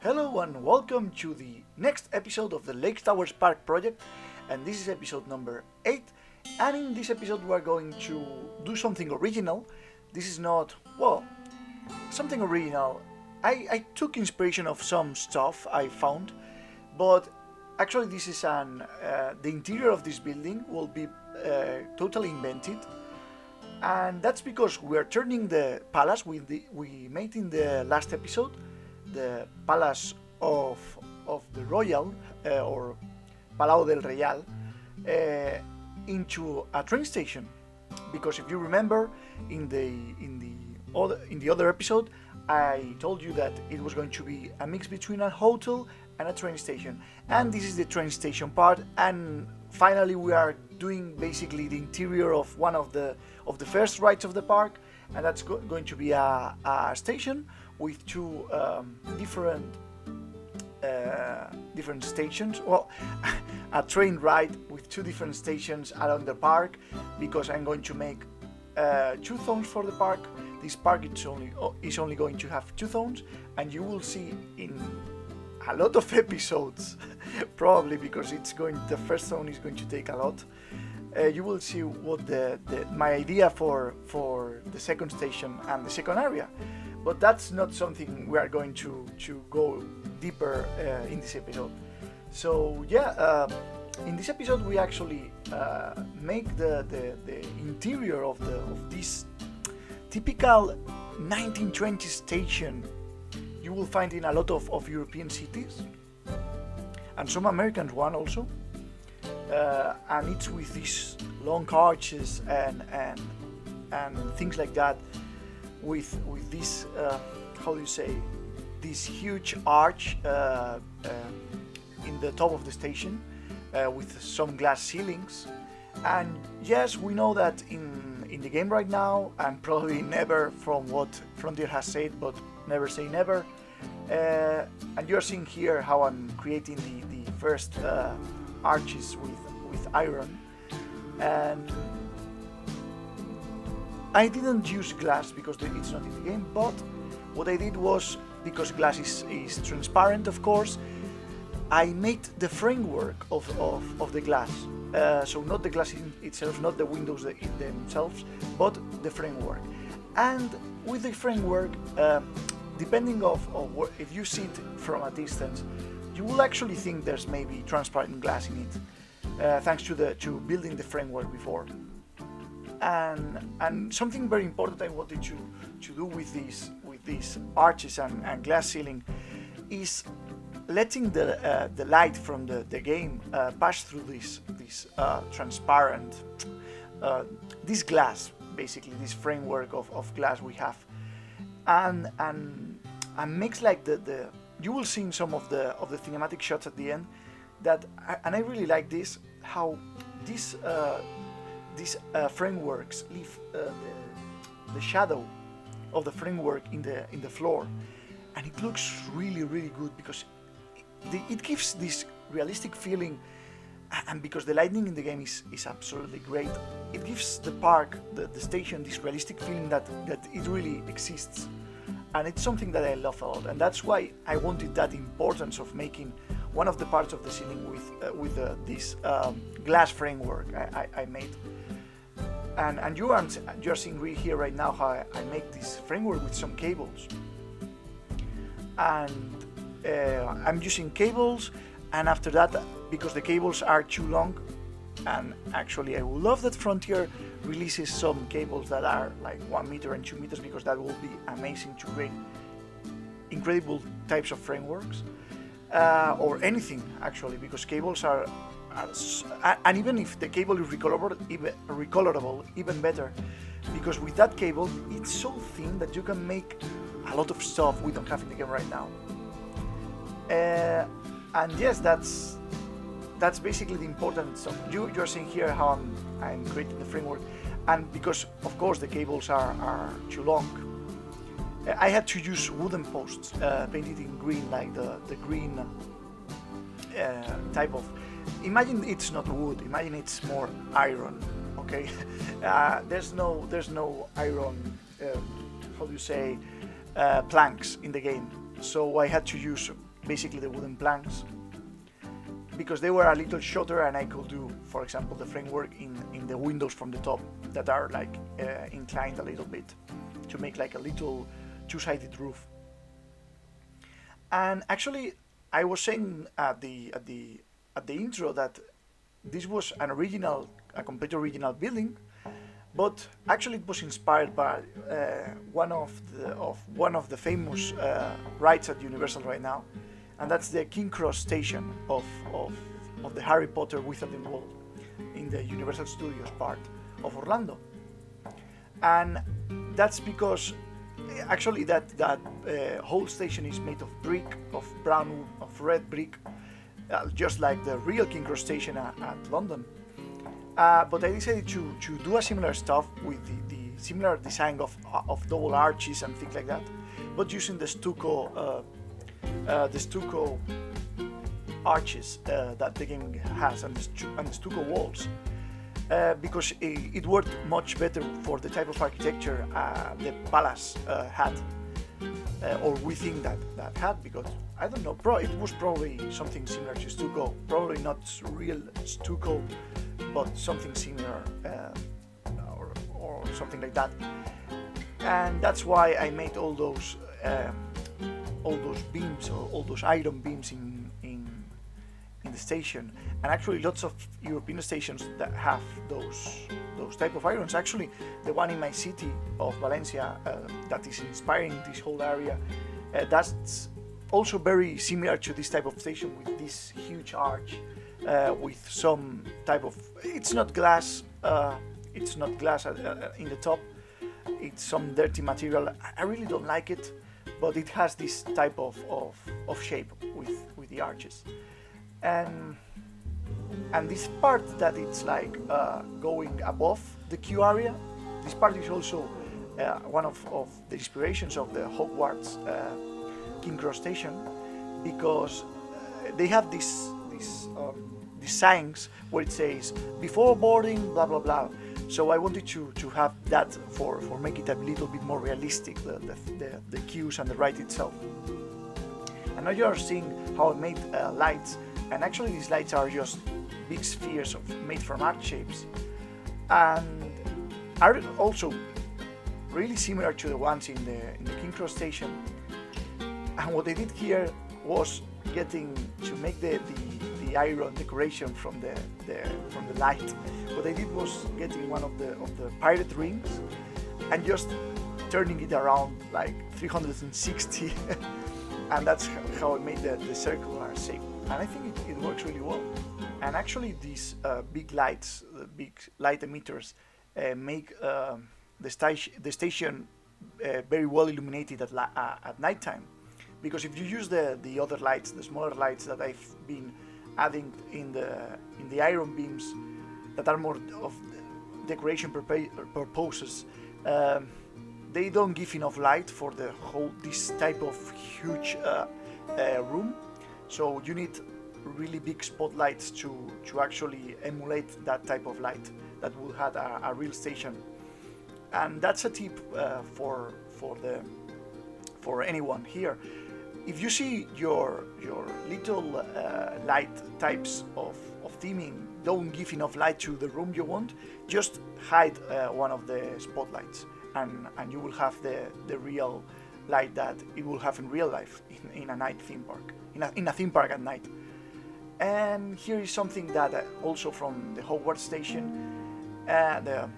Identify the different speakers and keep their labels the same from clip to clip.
Speaker 1: Hello and welcome to the next episode of the Lake Towers Park project, and this is episode number 8, and in this episode we are going to do something original. This is not, well, something original. I took inspiration of some stuff I found, but actually this is the interior of this building will be totally invented, and that's because we are turning the palace we made in the last episode, the Palace of the Royal or Palau del Reial, into a train station. Because if you remember, in the other episode, I told you that it was going to be a mix between a hotel and a train station, and this is the train station part. And finally, we are doing basically the interior of one of the first rides of the park, and that's going to be a station with two different stations. Well, a train ride with two different stations around the park, because I'm going to make 2 zones for the park. This park is only going to have 2 zones, and you will see in a lot of episodes probably, because the first zone is going to take a lot. You will see what my idea for the second station and the second area, but that's not something we are going to go deeper in this episode. So yeah, in this episode we actually make the interior of this typical 1920s station you will find in a lot of European cities, and some American one also. And it's with these long arches and things like that, with this how do you say, this huge arch in the top of the station, with some glass ceilings. And yes, we know that in the game right now, and probably never, from what Frontier has said, but never say never, and you're seeing here how I'm creating the first arches with iron. And I didn't use glass because it's not in the game, but what I did was, because glass is transparent, of course, I made the framework of the glass. So not the glass itself, not the windows themselves, but the framework. And with the framework, depending if you see it from a distance, you will actually think there's maybe transparent glass in it, thanks to building the framework before. And something very important I wanted to do with these arches and glass ceiling is letting the light from the game pass through this transparent, this glass, basically this framework of glass we have, and makes like you will see in some of the cinematic shots at the end that, and I really like this, how these frameworks leave the shadow of the framework in the floor, and it looks really good, because it gives this realistic feeling, and because the lighting in the game is absolutely great, it gives the park, the station, this realistic feeling that it really exists. And it's something that I love a lot, and that's why I wanted that importance of making one of the parts of the ceiling with this glass framework I made. And you're seeing here right now how I make this framework with some cables. And I'm using cables, and after that, because the cables are too long, and actually I would love that Frontier releases some cables that are like 1 meter and 2 meters, because that will be amazing to create incredible types of frameworks, or anything actually, because cables are and even if the cable is recolorable, even better, because with that cable it's so thin that you can make a lot of stuff we don't have in the game right now. And yes, that's basically the important stuff. You're seeing here how I'm creating the framework, and because of course the cables are too long, I had to use wooden posts painted in green, like the green type of. Imagine it's not wood. Imagine it's more iron. Okay, there's no iron. How do you say? Planks in the game. so I had to use basically the wooden planks because they were a little shorter, and I could do, for example, the framework in the windows from the top that are like inclined a little bit to make like a little two-sided roof. And actually, I was saying at the intro that this was a complete original building, but actually it was inspired by one of the famous rides at Universal right now, and that's the King Cross station of the Harry Potter Wizarding World in the Universal Studios part of Orlando. And that's because actually that whole station is made of brick, of red brick, just like the real King Cross station at London. But I decided to do a similar stuff with the similar design of double arches and things like that, but using the stucco arches that the game has, and the stucco walls, because it worked much better for the type of architecture the palace had, or we think that had, because I don't know, it was probably something similar to stucco, probably not real stucco, but something similar, or something like that. And that's why I made all those beams, or all those iron beams in the station. And actually lots of European stations that have those type of irons. Actually, the one in my city of Valencia that is inspiring this whole area, that's also very similar to this type of station, with this huge arch, with some type of, it's not glass in the top, it's some dirty material. I really don't like it, but it has this type of shape with the arches. And this part that it's like going above the queue area, this part is also one of the inspirations of the Hogwarts King Cross station, because they have these signs where it says before boarding blah blah blah. So I wanted to have that for make it a little bit more realistic, the queues and the ride itself. And now you are seeing how I made lights, and actually these lights are just big spheres made from arc shapes, and are also really similar to the ones in the King Cross station. And what I did here was getting to make the iron decoration from the light. What I did was getting one of the pirate rings and just turning it around like 360 and that's how I made the circular shape, and I think it works really well. And actually these big lights, big light emitters, make the station very well illuminated at nighttime, because if you use the other lights, the smaller lights that I've been adding in the iron beams that are more of decoration purposes, they don't give enough light for this type of huge room. So you need really big spotlights to actually emulate that type of light that will have a real station. And that's a tip for anyone here. If you see your little light types of theming don't give enough light to the room you want, just hide one of the spotlights, and you will have the real light that it will have in real life in a night theme park, in a theme park at night. And here is something that also from the Hogwarts station, the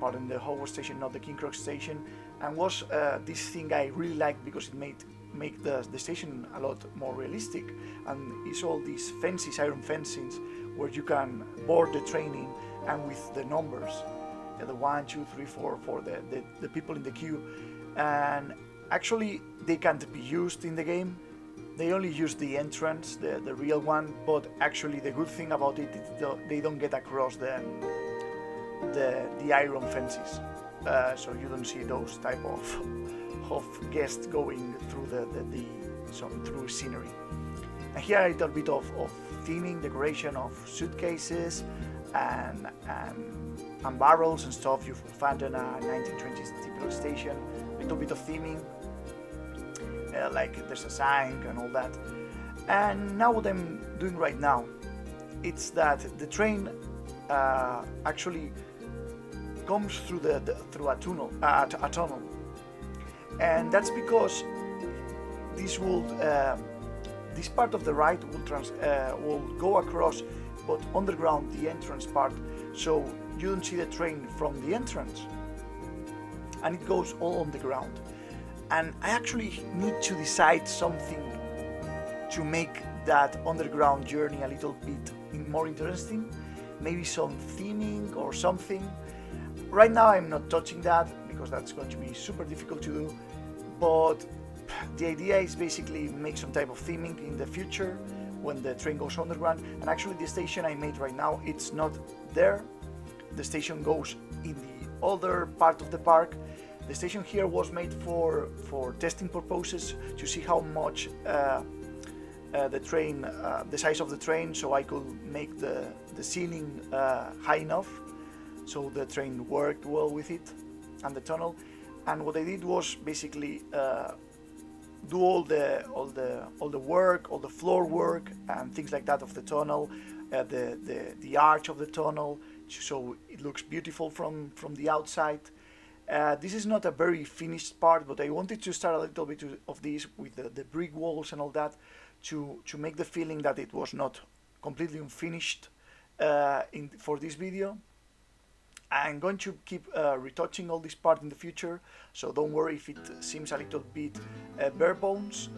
Speaker 1: Hogwarts station, not the King Cross station, and was this thing I really liked because it make the station a lot more realistic, and it's all these fences, iron fences, where you can board the train in, and with the numbers, the 1, 2, 3, 4 for the people in the queue. And actually they can't be used in the game, they only use the entrance, the real one, but actually the good thing about it is they don't get across the iron fences, so you don't see those type of guests going through through scenery. And here a little bit of theming, decoration of suitcases and barrels and stuff you will find in a 1920s typical station. A little bit of theming, like there's a sign and all that. And now what I'm doing right now, it's that the train actually comes through through a tunnel, and that's because this will this part of the ride will go across, but underground, the entrance part, so you don't see the train from the entrance, and it goes all on the ground. And I actually need to decide something to make that underground journey a little bit more interesting, maybe some theming or something. Right now I'm not touching that because that's going to be super difficult to do, but the idea is basically make some type of theming in the future when the train goes underground. And actually the station I made right now, it's not there. The station goes in the other part of the park. The station here was made for testing purposes, to see how much the train, the size of the train, so I could make the ceiling high enough so the train worked well with it and the tunnel. And what I did was basically do all the work, all the floor work and things like that of the tunnel, the arch of the tunnel, so it looks beautiful from the outside. This is not a very finished part, but I wanted to start a little bit of this with the brick walls and all that, to make the feeling that it was not completely unfinished for this video. I'm going to keep retouching all this part in the future, so don't worry if it seems a little bit bare bones,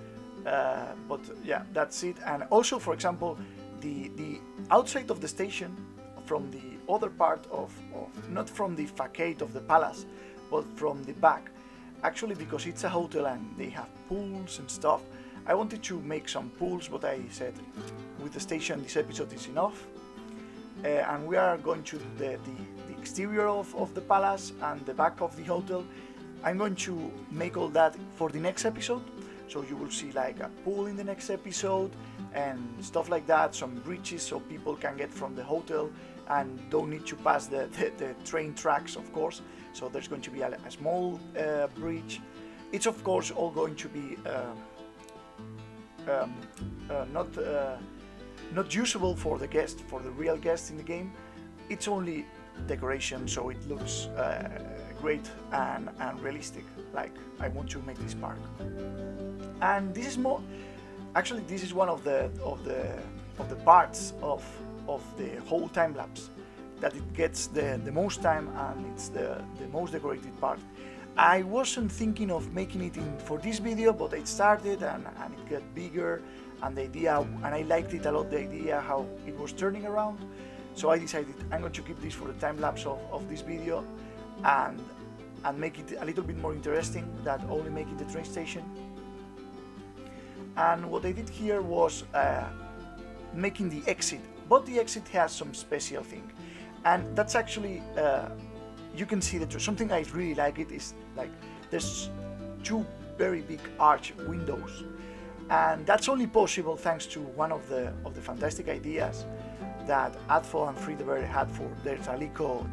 Speaker 1: but yeah, that's it. And also, for example, the outside of the station, from the other part of not from the facade of the palace, but from the back, actually, because it's a hotel and they have pools and stuff, I wanted to make some pools, but I said with the station this episode is enough. And we are going to the exterior of the palace and the back of the hotel. I'm going to make all that for the next episode, so you will see like a pool in the next episode and stuff like that, some bridges so people can get from the hotel and don't need to pass the train tracks, of course. So there's going to be a small bridge. It's of course all going to be not usable for the guest, for the real guests in the game. It's only decoration, so it looks great and realistic, like I want to make this park. And this is more, actually this is one of the parts of the whole time lapse that it gets the most time, and it's the most decorated part. I wasn't thinking of making it for this video, but it started and it got bigger, and the idea, and I liked it a lot, the idea how it was turning around. So I decided I'm going to keep this for the time lapse of this video and make it a little bit more interesting than only making the train station. And what I did here was making the exit, but the exit has some special thing, and that's actually you can see that something I really like it is like there's two very big arch windows, and that's only possible thanks to one of the fantastic ideas that Adfo and Freethebear had for their Taliko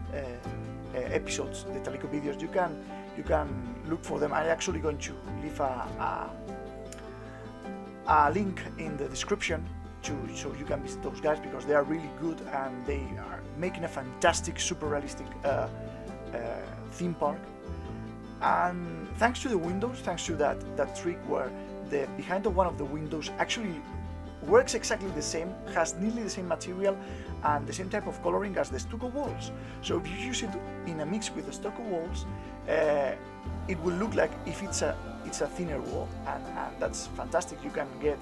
Speaker 1: episodes, the Taliko videos. You can look for them. I'm actually going to leave a link in the description so you can visit those guys, because they are really good and they are making a fantastic, super realistic theme park. And thanks to the windows, thanks to that trick where the behind of one of the windows actually works exactly the same, has nearly the same material and the same type of coloring as the stucco walls. So if you use it in a mix with the stucco walls, it will look like if it's a thinner wall, and that's fantastic. You can get,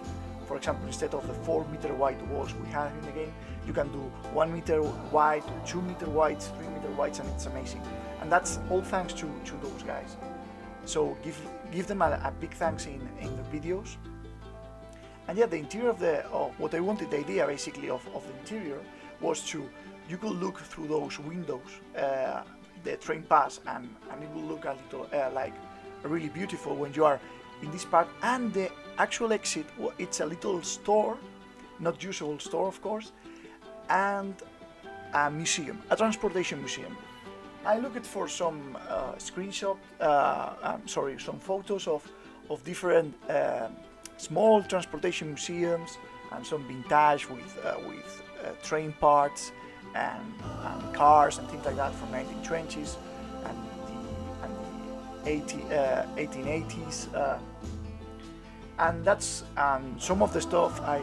Speaker 1: for example, instead of the 4-meter wide walls we have in the game, you can do 1 meter wide, 2 meter wide, 3 meter wide, and it's amazing. And that's all thanks to those guys. So give them a big thanks in the videos. And yeah, the interior of what I wanted, the idea basically of the interior was you could look through those windows, the train pass, and it will look a little like really beautiful when you are in this part. And the actual exit, it's a little store, not usable store of course, and a museum, a transportation museum. I looked for some some photos of of different small transportation museums and some vintage with train parts and cars and things like that from 1920s and the 1880s. And that's some of the stuff I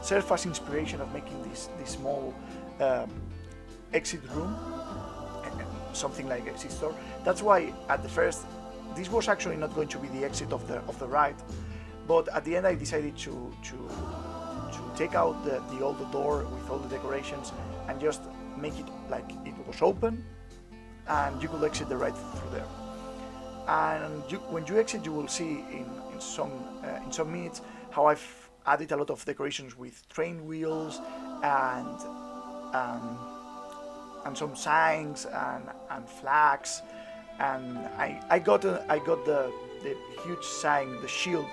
Speaker 1: serve as inspiration of making this small exit room, something like exit store. That's why at the first this was actually not going to be the exit of the ride, but at the end I decided to take out the old door with all the decorations and just make it like it was open and you could exit the ride through there. And when you exit, you will see in some minutes how I've added a lot of decorations with train wheels and some signs and flags, and I got the huge sign, the shield,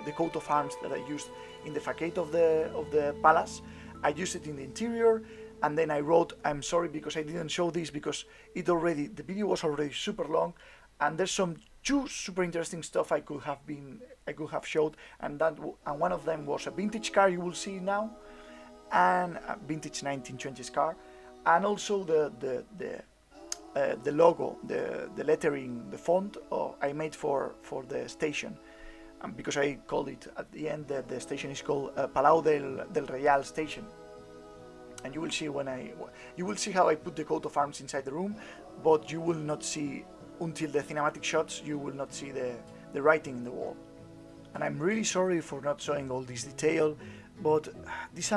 Speaker 1: the coat of arms that I used in the facade of the palace. I used it in the interior, and then I wrote, "I'm sorry because I didn't show this because the video was already super long, and there's some two super interesting stuff I could have showed, and one of them was a vintage car you will see now, and a vintage 1920s car, and also the logo, the lettering, the font I made for the station, because I called it at the end the station is called Palau del Reial station. And you will see how I put the coat of arms inside the room, but you will not see until the cinematic shots. You will not see the writing in the wall. And I'm really sorry for not showing all this detail, but this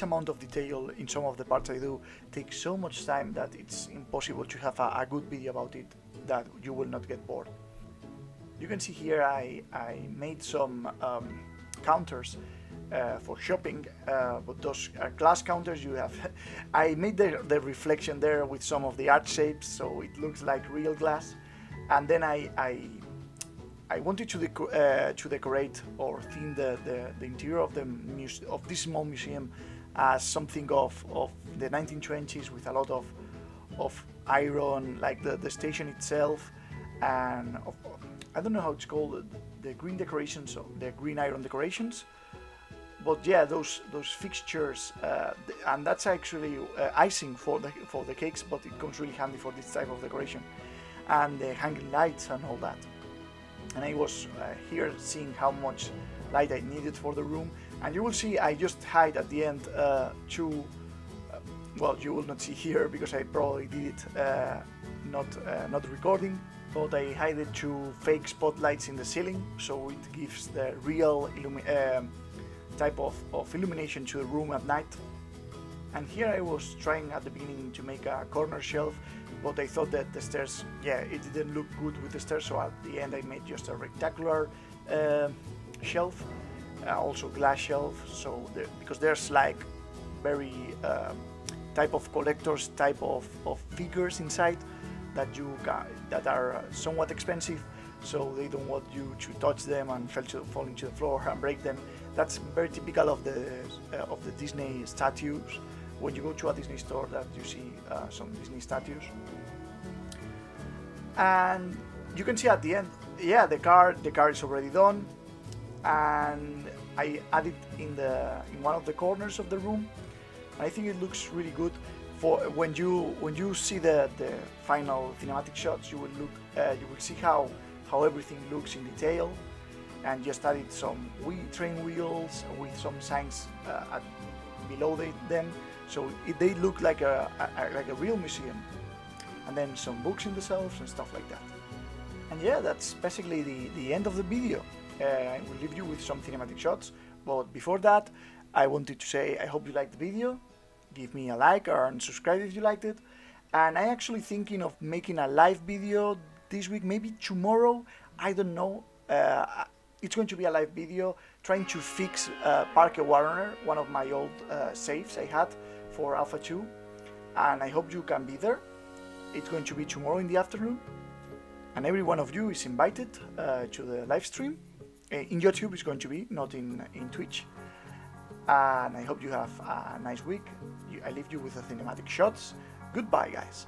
Speaker 1: amount of detail in some of the parts I do takes so much time that it's impossible to have a good video about it that you will not get bored. You can see here I made some counters for shopping, but those are glass counters. I made the reflection there with some of the art shapes, so it looks like real glass. And then I wanted to decorate or theme the interior of this small museum as something of the 1920s, with a lot of iron, like the station itself, and I don't know how it's called, the green decorations, the green iron decorations. But yeah, those fixtures, and that's actually icing for the cakes, but it comes really handy for this type of decoration, and the hanging lights and all that. And I was here seeing how much light I needed for the room, and you will see I just hide at the end well, you will not see here because I probably did it not recording, but I hide it 2 fake spotlights in the ceiling, so it gives the real type of illumination to the room at night. And here I was trying at the beginning to make a corner shelf, but I thought that the stairs, yeah, it didn't look good with the stairs, so at the end I made just a rectangular shelf, also glass shelf, so because there's like very type of collectors type of figures inside that are somewhat expensive, so they don't want you to touch them and fall into the floor and break them. That's very typical of the Disney statues. When you go to a Disney store, that you see some Disney statues. And you can see at the end, yeah, the car is already done, and I added in one of the corners of the room. I think it looks really good. For when you see the final cinematic shots, you will see how everything looks in detail, and just added some train wheels with some signs below them, so they look like a real museum, and then some books in the shelves and stuff like that. And yeah, that's basically the end of the video. I will leave you with some cinematic shots, but before that I wanted to say I hope you liked the video. Give me a like or subscribe if you liked it. And I actually thinking of making a live video this week, maybe tomorrow, I don't know. It's going to be a live video trying to fix Parque Warner, one of my old saves I had for Alpha 2, and I hope you can be there. It's going to be tomorrow in the afternoon, and every one of you is invited to the live stream. In YouTube it's going to be, not in Twitch. And I hope you have a nice week. I leave you with the cinematic shots. Goodbye, guys.